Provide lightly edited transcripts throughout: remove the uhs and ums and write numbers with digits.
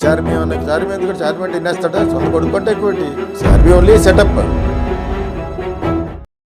చార్మి ఎందుకు చార్మి అంటే వినేస్తాడా? సొంత కొడుకుంటే ఎక్కువ చార్మి ఓన్లీ సెటప్.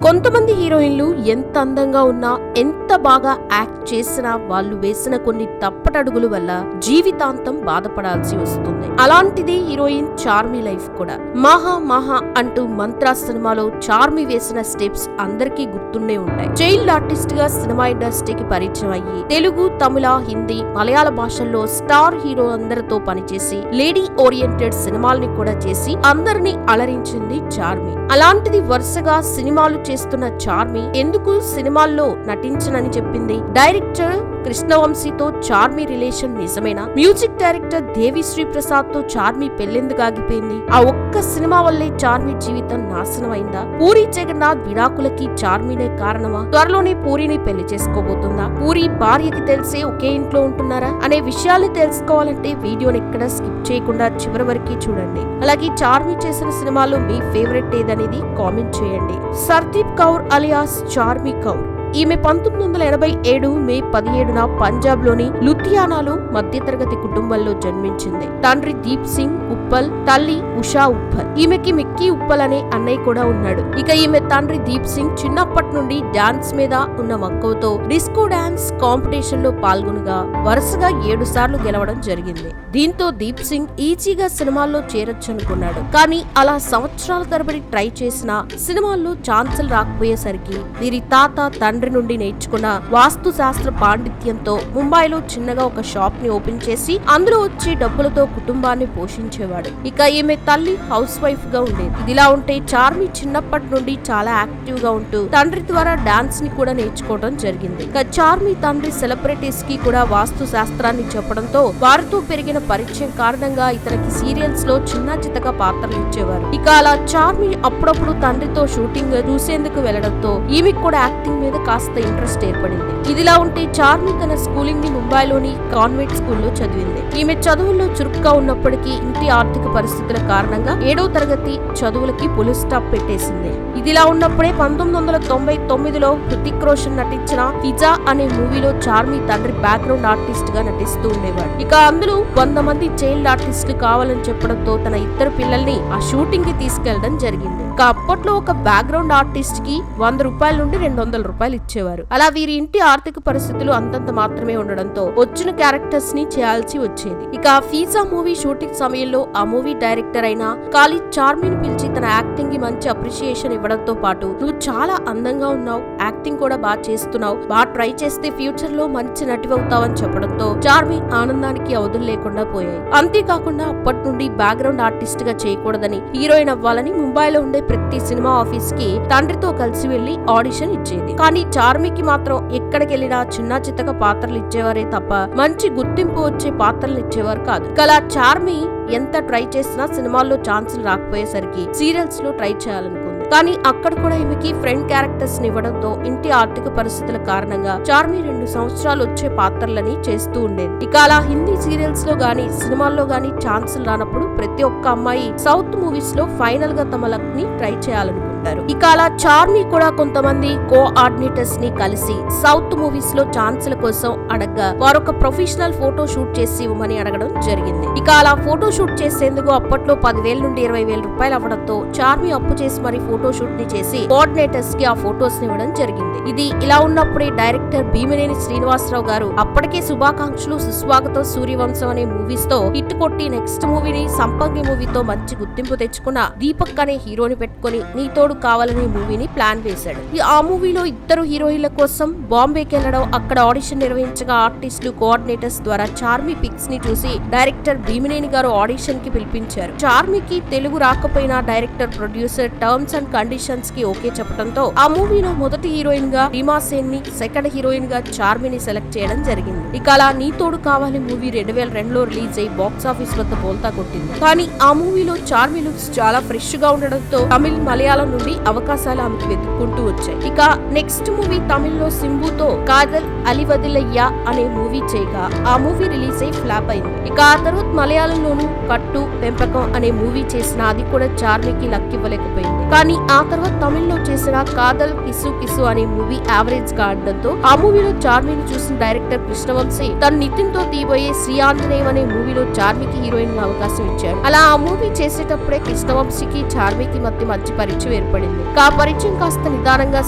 కొంతమంది హీరోయిన్లు ఎంత అందంగా ఉన్నా, ఎంత బాగా యాక్ట్ చేసినా వాళ్ళు వేసిన కొన్ని తప్పటడుగుల వల్ల జీవితాంతం బాధపడాల్సి వస్తుంది. అలాంటిది హీరోయిన్ చార్మి లైఫ్ కూడా. మహా అంటూ మంత్రా సినిమాలో చార్మి వేసిన స్టెప్స్ అందరికీ గుర్తుండే ఉంటాయి. చైల్డ్ ఆర్టిస్ట్ గా సినిమా ఇండస్ట్రీకి పరిచయం అయ్యి తెలుగు, తమిళ, హిందీ, మలయాళ భాషల్లో స్టార్ హీరో అందరితో పనిచేసి లేడీ ఓరియంటెడ్ సినిమాల్ని కూడా చేసి అందరినీ అలరించింది చార్మి. అలాంటిది వరుసగా సినిమాలు చేస్తున్న చార్మి ఎందుకు సినిమాల్లో నటించనని చెప్పింది? డైరెక్టర్ కృష్ణవంశీతో చార్మి రిలేషన్ నిజమేనా? మ్యూజిక్ డైరెక్టర్ దేవిశ్రీ ప్రసాద్ తో చార్మి పెళ్లెందుకు ఆగిపోయింది? ఆ ఒక్క సినిమా వల్లే చార్మి జీవితం నాశనం అయిందా? పూరి జగన్నాథ్ విడాకులకి చార్మినే కారణమా? త్వరలోనే పూరిని పెళ్లి చేసుకోబోతుందా? పూరి భార్యకి తెలిసే ఒకే ఇంట్లో ఉంటున్నారా అనే విషయాలు తెలుసుకోవాలంటే వీడియోని ఎక్కడ స్కిప్ చేయకుండా చివరి వరకు చూడండి. అలాగే చార్మి చేసిన సినిమాలో మీ ఫేవరెట్ ఏదనేది కామెంట్ చేయండి. సర్దీప్ కౌర్ అలియాస్ చార్మి కౌర్. ఈమె 1987 మే 17న పంజాబ్ లోని లుధియానాలో మధ్యతరగతి కుటుంబంలో జన్మించింది. తండ్రి దీప్ సింగ్ ఉప్పల్, తల్లి ఉషా ఉప్పల్. ఈమెకి మిక్కీ ఉప్పల్ అనే అన్నయ్య కూడా ఉన్నాడు. ఇక ఈమె తండ్రి దీప్ సింగ్ చిన్నప్పటి నుండి డాన్స్ మీద ఉన్న మక్కువతో డిస్కో డాన్స్ కాంపిటీషన్ లో పాల్గొనగా వరుసగా 7 సార్లు గెలవడం జరిగింది. దీంతో దీప్ సింగ్ ఈజీగా సినిమాల్లో చేరొచ్చనుకున్నాడు. కానీ అలా సంవత్సరాల తరబడి ట్రై చేసినా సినిమాల్లో ఛాన్సులు రాకపోయేసరికి వీరి తాత, తండ్రి నుండి నేర్చుకున్న వాస్తు శాస్త్ర పాండిత్యంతో ముంబైలో చిన్నగా ఒక షాప్ ని ఓపెన్ చేసి అందులో వచ్చే డబ్బులతో కుటుంబాన్ని పోషించేవాడు. ఇక ఈమె తల్లి హౌస్ వైఫ్ గా ఉండేది. ఇదిలా ఉంటే చార్మి చిన్నప్పటి నుండి చాలా యాక్టివ్ గా ఉంటూ తండ్రి ద్వారా డాన్స్ ని కూడా నేర్చుకోవడం జరిగింది. ఇక చార్మి తండ్రి సెలబ్రిటీస్ కి కూడా వాస్తు శాస్త్రాన్ని చెప్పడంతో వారితో పెరిగిన పరిచయం కారణంగా ఇతనికి సీరియల్స్ లో చిన్న చితక పాత్రలు ఇచ్చేవారు. ఇక అలా చార్మి అప్పుడప్పుడు తండ్రితో షూటింగ్ చూసేందుకు వెళ్లడంతో ఈమెకు కూడా యాక్టింగ్ మీద కాస్త ఇంట్రెస్ట్ ఏర్పడింది. ఇదిలా ఉంటే చార్మి తన స్కూలింగ్ ని ముంబైలోని కాన్వెంట్ స్కూల్లో చదివింది. ఈమె చదువుల్లో చురుగ్గా ఉన్నప్పటికీ ఇంటి ఆర్థిక పరిస్థితుల కారణంగా 7వ తరగతి చదువులకి ఫుల్ స్టాప్ పెట్టేసింది. ఇదిలా ఉన్నప్పుడే 1999లో హృతిక్ రోషన్ నటించిన పిజ్జా అనే మూవీలో చార్మి తండ్రి బ్యాక్గ్రౌండ్ ఆర్టిస్ట్ గా నటిస్తూ ఉండేవాడు. ఇక అందులో 100 మంది చైల్డ్ ఆర్టిస్టులు కావాలని చెప్పడంతో తన 2 పిల్లల్ని ఆ షూటింగ్ కి తీసుకెళ్లడం జరిగింది. ఇక అప్పట్లో ఒక బ్యాక్గ్రౌండ్ ఆర్టిస్ట్ కి 100 రూపాయల నుండి 200 రూపాయలు ఇచ్చేవారు. అలా వీరి ఇంటి ఆర్థిక పరిస్థితులు అంతంత మాత్రమే ఉండడంతో వచ్చిన క్యారెక్టర్స్ ని చేయాల్సి వచ్చేది. ఇక పిజ్జా మూవీ షూటింగ్ సమయంలో ఆ మూవీ డైరెక్టర్ అయిన ఖాళీ చార్మిని పిలిచి తన యాక్టింగ్ కి మంచి అప్రిషియేషన్ ఇవ్వడంతో పాటు నువ్వు చాలా అందంగా ఉన్నావు, యాక్టింగ్ కూడా బాగా చేస్తున్నావు, బాగా ట్రై చేస్తే ఫ్యూచర్ లో మంచి నటివవుతావని చెప్పడంతో చార్మి ఆనందానికి అవధులు లేకుండా పోయాయి. అంతేకాకుండా అప్పటి నుండి బ్యాక్గ్రౌండ్ ఆర్టిస్ట్ గా చేయకూడదని, హీరోయిన్ అవ్వాలని ముంబైలో ఉండే ప్రతి సినిమా ఆఫీస్ కి తండ్రితో కలిసి వెళ్లి ఆడిషన్ ఇచ్చేది. కానీ చార్మికి మాత్రం ఎక్కడికెళ్లినా చిన్న చితక పాత్రలు ఇచ్చేవారే తప్ప మంచి గుర్తింపు వచ్చే పాత్రలు ఇచ్చేవారు కాదు. అలా చార్మి ఎంత ట్రై చేసినా సినిమాల్లో ఛాన్సులు రాకపోయేసరికి సీరియల్స్ లో ట్రై చేయాలనుకుంది. కానీ అక్కడ కూడా ఈమెకి ఫ్రెండ్ క్యారెక్టర్స్ ని ఇవ్వడంతో ఇంటి ఆర్థిక పరిస్థితుల కారణంగా చార్మి 2 సంవత్సరాలు వచ్చే పాత్రలని చేస్తూ ఉండేది. ఇక అలా హిందీ సీరియల్స్ లో గానీ సినిమాల్లో గానీ ఛాన్సులు రానప్పుడు ప్రతి ఒక్క అమ్మాయి సౌత్ మూవీస్ లో ఫైనల్ గా తమ లక్ ని ట్రై చేయాలనుకుంటారు. ఇక అలా చార్మి కూడా కొంతమంది కోఆర్డినేటర్స్ ని కలిసి సౌత్ మూవీస్ లో ఛాన్సుల కోసం అడగ్గా వారొక ప్రొఫెషనల్ ఫోటో షూట్ చేసి ఇవ్వమని అడగడం జరిగింది. ఇక అలా ఫోటో షూట్ చేసేందుకు అప్పట్లో 10,000 నుండి 20,000 రూపాయలు అవ్వడంతో చార్మి అప్పు చేసి మరి ఫోటో షూట్ ని చేసి కోఆర్డినేటర్స్ కి ఆ ఫోటోస్ ని ఇవ్వడం జరిగింది. ఇది ఇలా ఉన్నప్పుడే డైరెక్టర్ భీమినేని శ్రీనివాసరావు గారు అప్పటికే శుభాకాంక్షలు, సుస్వాగతం, సూర్యవంశం అనే మూవీస్ తో హిట్ కొట్టి నెక్స్ట్ మూవీని సంపంగి మూవీతో మంచి గుర్తింపు తెచ్చుకున్న దీపక్ అనే హీరోని పెట్టుకుని నీతోడు కావాలనే మూవీని ప్లాన్ వేశాడు. ఆ మూవీలో 2 హీరోయిన్ల కోసం బాంబేకి వెళ్లడం, అక్కడ ఆడిషన్ నిర్వహించగా ఆర్టిస్టులు, కోఆర్డినేటర్స్ ద్వారా చార్మి పిక్స్ ని చూసి డైరెక్టర్ భీమినేని గారు ఆడిషన్ కి పిలిపించారు. చార్మికి తెలుగు రాకపోయినా director, producer terms and conditions కి ఓకే చెప్పడంతో ఆ మూవీలో మొదటి హీరోయిన్ గా రీమా సేన్ ని, సెకండ్ హీరోయిన్ గా చార్మిని సెలెక్ట్ చేయడం జరిగింది. ఇక అలా నీతోడు కావాలి మూవీ 2002లో రిలీజ్ అయి బాక్స్ ఆఫీస్ వద్ద బోల్తా కొట్టింది. కానీ ఆ మూవీలో చార్మి లుక్స్ చాలా ఫ్రెష్ గా ఉండడంతో తమిళ్, మలయాళం నుండి అవకాశాలు ఆమెకు వెతుక్కుంటూ వచ్చాయి. ఇక నెక్స్ట్ మూవీ తమిళ్లో సింబుతో కాజల్ అలివదిలయ్యా అనే మూవీ చేయగా ఆ మూవీ రిలీజ్ అయి ఫ్లాప్ అయింది. ఇక ఆ తర్వాత మలయాళంలోనూ కట్టు పెంపకం అనే మూవీ చేసిన అది కూడా చార్మికి లక్కివ్వలేకపోయింది. కానీ ఆ తర్వాత తమిళ్లో చేసిన కాదల్ కిసు కిసు అనే మూవీ యావరేజ్ గా ఆడడంతో ఆ మూవీలో చార్మిని చూసిన డైరెక్టర్ కృష్ణవంశీ తను నితిన్ తో తీయబోయే శ్రీ ఆంజనేయం అనే మూవీలో చార్మికి హీరోయిన్ గా అవకాశం ఇచ్చాడు. అలా ఆ మూవీ చేసేటప్పుడే కృష్ణవంశీకి చార్మికి మధ్య మంచి పరిచయం ఏర్పడింది. ఆ పరిచయం కాస్త నిదానంగా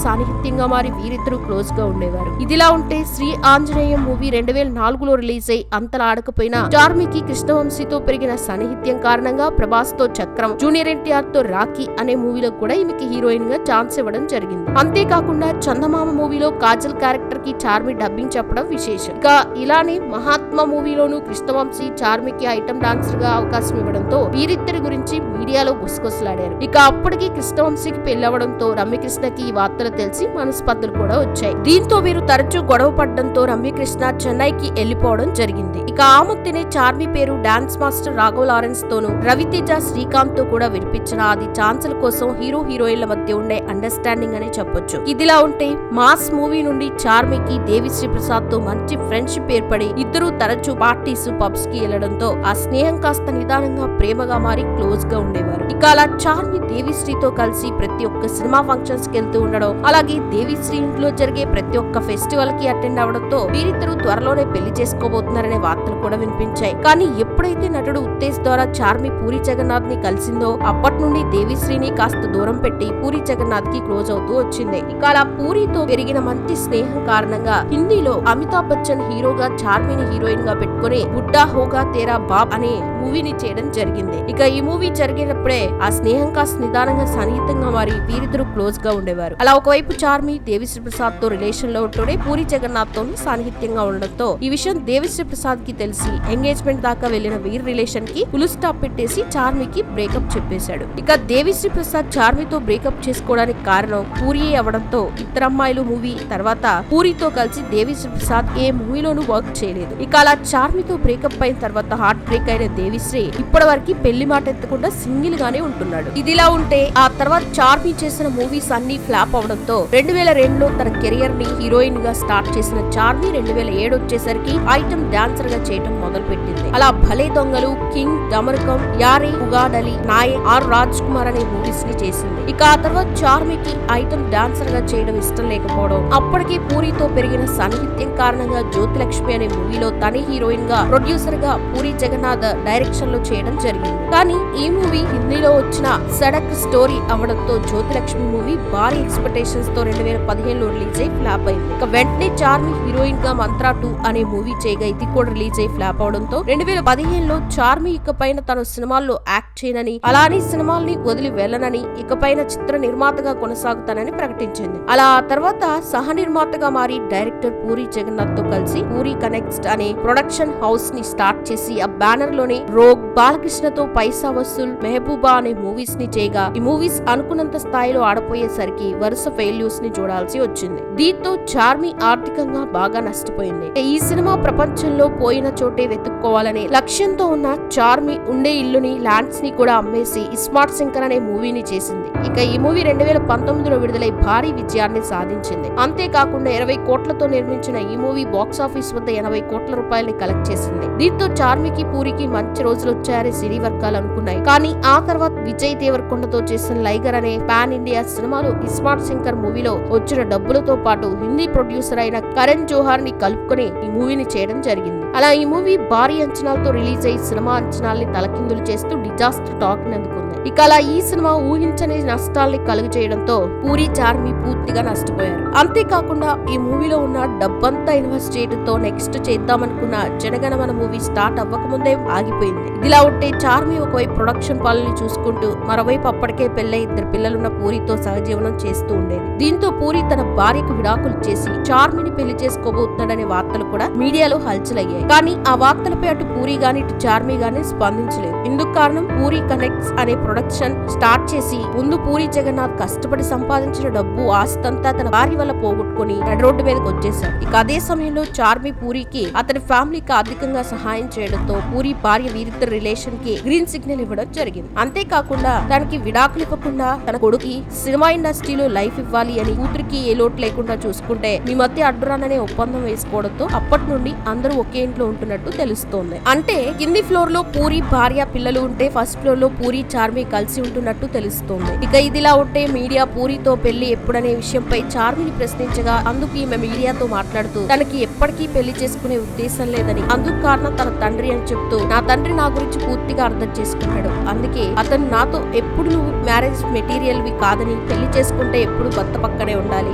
సాన్నిహిత్యంగా మారి వీరిద్దరూ క్లోజ్ గా ఉండేవారు. ఇదిలా ఉంటే శ్రీ ఆంజనేయం మూవీ 2004లో రిలీజ్ అయి అంతలా ఆడకపోయినా చార్మికి కృష్ణవంశీతో పెరిగిన సాన్నిహిత్యం కారణంగా ప్రభాస్ తో చక్రం, జూనియర్ ఎన్టీఆర్ తో రాఖీ అనే మూవీలో కూడా ఈమెకి హీరోయిన్ గా ఛాన్స్ ఇవ్వడం జరిగింది. అంతేకాకుండా చందమామ మూవీలో కాజల్ క్యారెక్టర్ కి చార్మి డబ్బింగ్ చెప్పడం విశేషం. ఇక ఇలానే మహాత్మా మూవీలోనూ కృష్ణవంశీ చార్మికి ఐటమ్ డాన్సర్ గా అవకాశం ఇవ్వడంతో వీరిద్దరి గురించి మీడియాలో గుసగుసలాడారు. ఇక అప్పటికి కృష్ణవంశీకి పెళ్లవడంతో రమ్యకృష్ణకి ఈ వార్తలు తెలిసి మనస్పర్ధలు కూడా వచ్చాయి. దీంతో వీరు తరచూ గొడవ పడడంతో రమ్యకృష్ణ చెన్నైకి వెళ్లిపోవడం జరిగింది. ఇక ఆ మధ్యనే చార్మి పేరు డాన్స్ మాస్టర్ రాఘవ్ లారెన్స్ తోనూ రవితేజ శ్రీకాంత్ తో కూడా వినిపించిన అది ఛాన్సుల కోసం హీరో హీరోయిన్ల మధ్య ఉండే అండర్స్టాండింగ్ అని చెప్పొచ్చు. ఇదిలా ఉంటే మాస్ మూవీ నుండి చార్మికి దేవిశ్రీ ప్రసాద్ తో మంచి ఫ్రెండ్షిప్ ఏర్పడి ఇద్దరు తరచూ పార్టీస్ పబ్స్ కి వెళ్లడంతో ఆ స్నేహం కాస్త నిదానంగా ప్రేమగా మారి క్లోజ్ గా ఉండేవారు. ఇక అలా చార్మి దేవిశ్రీతో కలిసి ప్రతి ఒక్క సినిమా ఫంక్షన్స్ కి వెళ్తూ ఉండడం, అలాగే దేవిశ్రీ ఇంట్లో జరిగే ప్రతి ఒక్క ఫెస్టివల్ కి అటెండ్ అవడంతో వీరిద్దరూ త్వరలోనే పెళ్లి చేసుకోబోతున్నారనే వార్తలు కూడా వినిపించాయి. కానీ ఎప్పుడైతే నటుడు ఉత్తేజ్ ద్వారా చార్మి పూరి జగన్నాథ్ ని కలిసిందో అప్పటి నుండి దేవిశ్రీని కాస్త దూరం పెట్టి పూరి జగన్నాథ్ కి క్లోజ్ అవుతూ వచ్చింది. ఇక అలా పూరితో పెరిగిన మంచి స్నేహం కారణంగా హిందీలో అమితాబ్ బచ్చన్ హీరోగా చార్మిని హీరోయిన్ గా పెట్టుకుని బుడ్డా హోగా తేరా బాబ్ అనే మూవీని చేయడం జరిగింది. ఇక ఈ మూవీ జరిగేటప్పుడే ఆ స్నేహం కాస్త నిదానంగా సన్నిహితంగా మారి వీరిద్దరూ క్లోజ్ గా ఉండేవారు. అలా ఒకవైపు చార్మి దేవిశ్రీ ప్రసాద్ తో రిలేషన్ లో ఉంటూనే పూరి జగన్నాథ్ తో సాన్నిహిత్యంగా ఉండడంతో ఈ విషయం దేవిశ్రీ ప్రసాద్ కి తెలిసి ఎంగేజ్మెంట్ దాకా వెళ్లిన వీరి రిలేషన్ కి ఫుల్ స్టాప్ పెట్టేసి చార్మికి బ్రేకప్ చెప్పేశాడు. ఇక దేవిశ్రీ ప్రసాద్ చార్మితో బ్రేకప్ చేసుకోవడానికి కారణం పూరియే అవడంతో ఇద్దరమ్మాయిలు మూవీ తర్వాత పూరితో కలిసి దేవిశ్రీ ప్రసాద్ ఏ మూవీలోనూ వర్క్ చేయలేదు. ఇక అలా చార్మితో బ్రేకప్ అయిన తర్వాత హార్ట్ బ్రేక్ అయిన దేవిశ్రీ ఇప్పటి వరకు పెళ్లి మాట ఎత్తకుండా సింగిల్ గానే ఉంటున్నాడు. ఇదిలా ఉంటే ఆ తర్వాత చార్మి చేసిన మూవీస్ అన్ని ఫ్లాప్ అవడంతో 2002లో తన కెరియర్ ని హీరోయిన్ గా స్టార్ట్ చేసిన చార్మి 2007 వచ్చేసరికి ఐటమ్ డాన్సర్ గా చేయడం మొదలు పెట్టింది. అలా భలే దొంగలు, కింగ్, డమరుకం, యారే, ఉగాడలి, నాయ్, ఆర్ రాజ్ కుమార్ అనే మూవీస్ ని చేసింది. ఇక ఆ తర్వాత చార్మికి ఐటమ్ డాన్సర్ గా చేయడం ఇష్టం లేకపోవడం, అప్పటికే పూరితో పెరిగిన సాన్నిహిత్యం కారణంగా జ్యోతిలక్ష్మి అనే మూవీలో తనే హీరోయిన్ గా ప్రొడ్యూసర్ గా పూరి జగన్నాథ్ డైరెక్షన్ లో చేయడం జరిగింది. కానీ ఈ మూవీ హిందీలో వచ్చిన సడక్ స్టోరీ అవడంతో జ్యోతిలక్ష్మి మూవీ భారీ ఎక్స్పెక్టేషన్స్ తో 2015లో రిలీజ్ అయి ఫ్లాప్ అయింది. ఇక వెంటనే చార్మి హీరోయిన్ గా మంత్రా 2 అనే మూవీ చేయగా ఇది కూడా రిలీజ్ అయి ఫ్లాప్ అవడంతో 2015లో చార్మి ఇకపైన తన సినిమాల్లో యాక్ట్ చేయనని, అలానే సినిమాల్ని వదిలి వెళ్ళనని, ఇకపైన చిత్ర నిర్మాతగా కొనసాగుతానని ప్రకటించింది. అలా ఆ తర్వాత సహ నిర్మాతగా మారి డైరెక్టర్ పూరి జగన్నాథ్ తో కలిసి పూరి కనెక్ట్స్ అనే ప్రొడక్షన్ హౌస్ ని స్టార్ట్ చేసి ఆ బ్యానర్ లోనే రోగ్, బాలకృష్ణతో పైసా వసూల్, మెహబూబా అనే మూవీస్ ని చేయగా ఈ మూవీస్ అనుకున్నంత స్థాయిలో ఆడపోయేసరికి వరుస ఫెయిల్యూర్స్ ని చూడాల్సి వచ్చింది. దీంతో చార్మి ఆర్థికంగా బాగా నష్టపోయింది. ఈ సినిమా ప్రపంచంలో పోయిన చోటే వెతుక్కోవాలనే లక్ష్యంతో ఉన్న చార్మి ఉండే ఇల్లుని, ల్యాండ్స్ ని కూడా అమ్మేసి ఇస్మార్ట్ శంకర్ అనే మూవీని చేసింది. ఇక ఈ మూవీ 2019లో విడుదలై భారీ విజయాన్ని సాధించింది. అంతేకాకుండా 20 కోట్లతో నిర్మించిన ఈ మూవీ బాక్సాఫీస్ వద్ద 80 కోట్ల రూపాయల్ని కలెక్ట్ చేసింది. దీంతో చార్మికి పూరికి మంచి రోజులు వచ్చాయని సినీ వర్గాలు అనుకున్నాయి. కానీ ఆ తర్వాత విజయ్ దేవరకొండతో చేసిన లైగర్ అనే పాన్ ఇండియా సినిమాలో ఇస్మార్ట్ శంకర్ మూవీలో వచ్చిన డబ్బులతో పాటు హిందీ ప్రొడ్యూసర్ అయిన కరణ్ జోహార్ ని కలుపుకొని ఈ మూవీని చేయడం జరిగింది. అలా ఈ మూవీ భారీ అంచనాలతో రిలీజ్ అయ్యి సినిమా అంచనాల్ని తలకిందులు చేస్తూ డిజాస్టర్ టాక్ ని అందుకుంది. ఇక అలా ఈ సినిమా ఊహించని నష్టాల్ని కలుగు చేయడంతో పూరి చార్మి పూర్తిగా నష్టపోయారు. అంతేకాకుండా ఈ మూవీలో ఉన్న డబ్బంతా ఇన్వెస్ట్ చేయడంతో నెక్స్ట్ చేద్దామనుకున్న జనగణమన మూవీ స్టార్ట్ అవ్వకముందే ఆగిపోయింది. ఇదిలా ఉంటే చార్మి ఒకవైపు ప్రొడక్షన్ పనుల్ని చూసుకుంటూ మరోవైపు అప్పటికే పెళ్ళై 2 పిల్లలున్న పూరితో సహజీవనం చేస్తూ ఉండేది. దీంతో పూరి తన భార్యకు విడాకులు చేసి చార్మిని పెళ్లి చేసుకోబోతున్నాడనే వార్తలు కూడా మీడియాలో హల్చలయ్యాయి. కానీ ఆ వార్తలపై అటు పూరి గాని ఇటు చార్మి గాని స్పందించలేదు. ఇందుకు కారణం పూరి కనెక్ట్స్ అనే ప్రొడక్షన్ స్టార్ట్ చేసి ముందు పూరి జగన్నాథ్ కష్టపడి సంపాదించిన డబ్బు ఆస్తంతా తన భార్య వల్ల పోగొట్టుకుని నడి రోడ్డు మీదకి వచ్చేశాడు. ఇక అదే సమయంలో చార్మి పూరికి అతని ఫ్యామిలీకి ఆర్థికంగా సహాయం చేయడంతో పూరి భార్య వీరిద్దరు రిలేషన్ కి గ్రీన్ సిగ్నల్ ఇవ్వడం జరిగింది. అంతేకాకుండా తనకి విడాకులు ఇవ్వకుండా తన కొడుకు సినిమా ఇండస్ట్రీలో లైఫ్ ఇవ్వాలి అని కూతురికి ఏ లోటు లేకుండా చూసుకుంటే మీ మధ్య అడ్డురాననే ఒప్పందం వేసుకోవడంతో అప్పటి నుండి అందరూ ఒకే ఇంట్లో ఉంటున్నట్టు తెలుస్తోంది. అంటే కింది ఫ్లోర్ లో పూరి భార్య పిల్లలు ఉంటే ఫస్ట్ ఫ్లోర్ లో పూరి చార్మి కలిసి ఉంటున్నట్టు తెలుస్తోంది. ఇక ఇదిలా ఉంటే మీడియా పూరితో పెళ్లి ఎప్పుడనే విషయంపై చార్మిని ప్రశ్నించగా అందుకు ఈమె మీడియాతో మాట్లాడుతూ తనకి ఎప్పటికీ పెళ్లి చేసుకునే ఉద్దేశం లేదని, అందుకు కారణం తన తండ్రి అని చెప్తూ నా తండ్రి నా గురించి పూర్తిగా అర్థం చేసుకున్నాడు, అందుకే అతను నాతో ఎప్పుడు నువ్వు మ్యారేజ్ మెటీరియల్ వి కాదని, పెళ్లి చేసుకుంటే ఎప్పుడు భర్త పక్కనే ఉండాలి,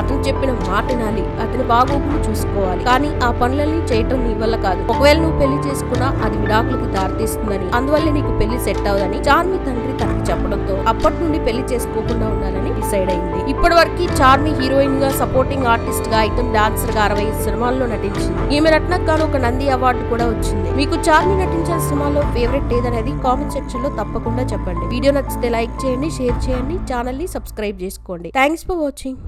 అతను చెప్పిన మాట వినాలి, అతని బాగోగులు చూసుకోవాలి, కానీ ఆ పనులన్నీ చేయటం నీ వల్ల కాదు, ఒకవేళ నువ్వు పెళ్లి చేసుకున్నా అది విడాకులకు దారితీస్తుందని, అందువల్ల నీకు పెళ్లి సెట్ అవదని చార్మి తండ్రి తనకి చెప్పడంతో అప్పటి నుండి పెళ్లి చేసుకోకుండా ఉండాలని డిసైడ్ అయింది. ఇప్పటి వరకు చార్మి హీరోయిన్ గా, సపోర్టింగ్ ఆర్టిస్ట్ గా, ఐటమ్ డాన్సర్ గా 60 సినిమాల్లో నటించింది. ఈమె నటనకు గాను ఒక నంది అవార్డు కూడా వచ్చింది. మీకు చార్మి నటించిన సినిమాలో ఫేవరెట్ ఏదనేది కామెంట్ సెక్షన్ లో తప్పకుండా చెప్పండి. వీడియో నచ్చితే లైక్ చేయండి, షేర్ చేయండి, ఛానల్ ని సబ్స్క్రైబ్ చేసుకోండి. Thanks for watching.